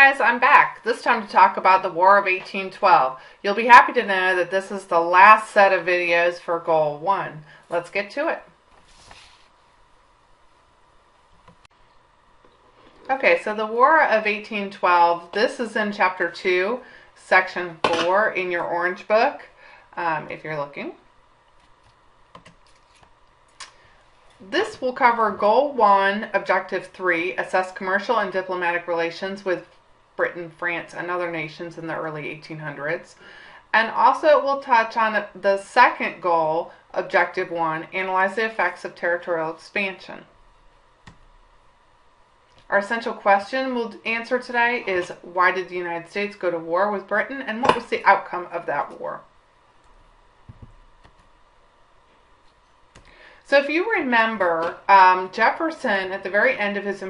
guys, I'm back. This time to talk about the War of 1812. You'll be happy to know that this is the last set of videos for Goal 1. Let's get to it. Okay, so the War of 1812, this is in Chapter 2, Section 4 in your orange book, if you're looking. This will cover Goal 1, Objective 3, assess commercial and diplomatic relations with Britain, France, and other nations in the early 1800s. And also it will touch on the second goal, Objective 1, analyze the effects of territorial expansion. Our essential question we'll answer today is, why did the United States go to war with Britain, and what was the outcome of that war? So if you remember, Jefferson, at the very end of his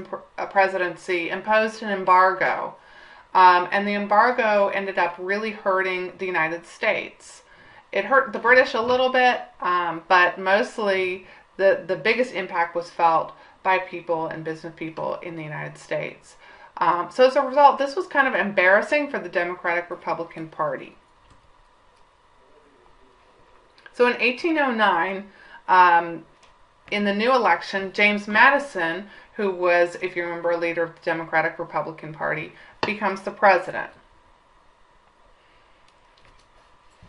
presidency, imposed an embargo. And the embargo ended up really hurting the United States. It hurt the British a little bit, but mostly the biggest impact was felt by people and business people in the United States. So as a result, this was kind of embarrassing for the Democratic Republican Party. So in 1809, in the new election, James Madison, who was, if you remember, a leader of the Democratic Republican Party, becomes the president.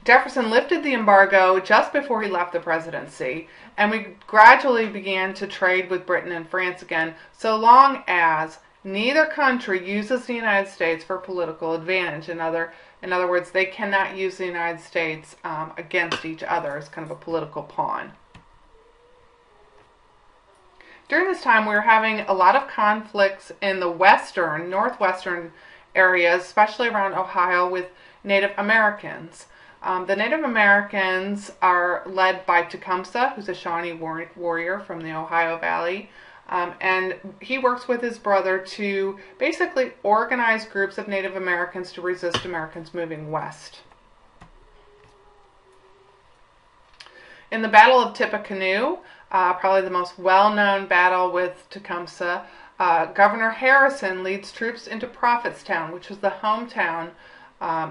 Jefferson lifted the embargo just before he left the presidency, and we gradually began to trade with Britain and France again, so long as neither country uses the United States for political advantage. In other words, they cannot use the United States against each other as kind of a political pawn. During this time, we were having a lot of conflicts in the northwestern areas, especially around Ohio, with Native Americans. The Native Americans are led by Tecumseh, who's a Shawnee warrior from the Ohio Valley, and he works with his brother to basically organize groups of Native Americans to resist Americans moving west. In the Battle of Tippecanoe, probably the most well-known battle with Tecumseh, Governor Harrison leads troops into Prophetstown, which was the hometown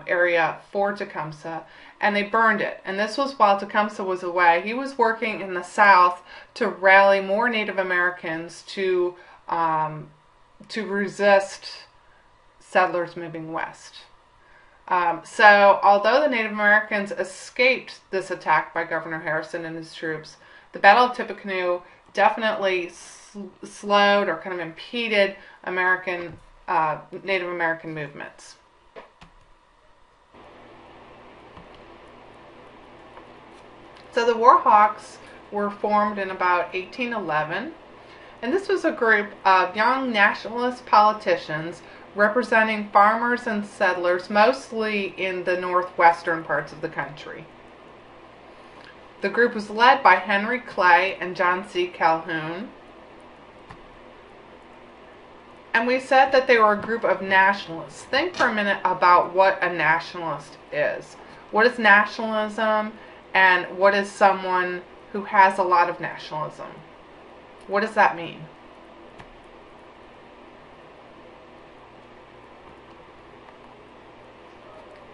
area for Tecumseh, and they burned it. And this was while Tecumseh was away. He was working in the South to rally more Native Americans to resist settlers moving west. So although the Native Americans escaped this attack by Governor Harrison and his troops, the Battle of Tippecanoe definitely slowed or kind of impeded Native American movements. So the Warhawks were formed in about 1811, and this was a group of young nationalist politicians representing farmers and settlers, mostly in the northwestern parts of the country. The group was led by Henry Clay and John C. Calhoun. And we said that they were a group of nationalists. Think for a minute about what a nationalist is. What is nationalism, and what is someone who has a lot of nationalism? What does that mean?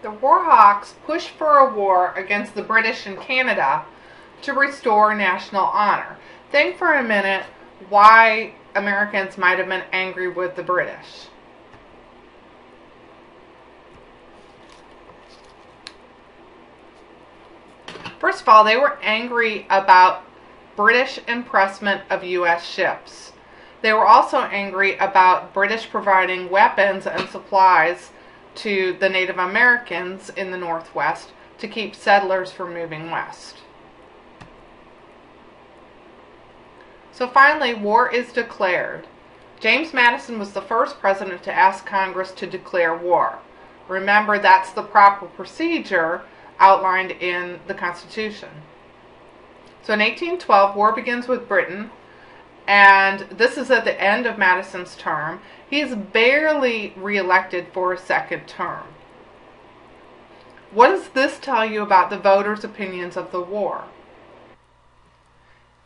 The Warhawks pushed for a war against the British in Canada to restore national honor. Think for a minute why Americans might have been angry with the British. First of all, they were angry about British impressment of U.S. ships. They were also angry about British providing weapons and supplies to the Native Americans in the Northwest to keep settlers from moving west. So finally, war is declared. James Madison was the first president to ask Congress to declare war. Remember, that's the proper procedure outlined in the Constitution. So in 1812, war begins with Britain, and this is at the end of Madison's term. He is barely reelected for a second term. What does this tell you about the voters' opinions of the war?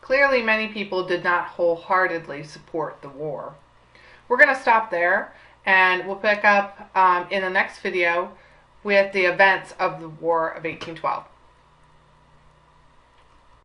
Clearly, many people did not wholeheartedly support the war. We're going to stop there, and we'll pick up in the next video with the events of the War of 1812.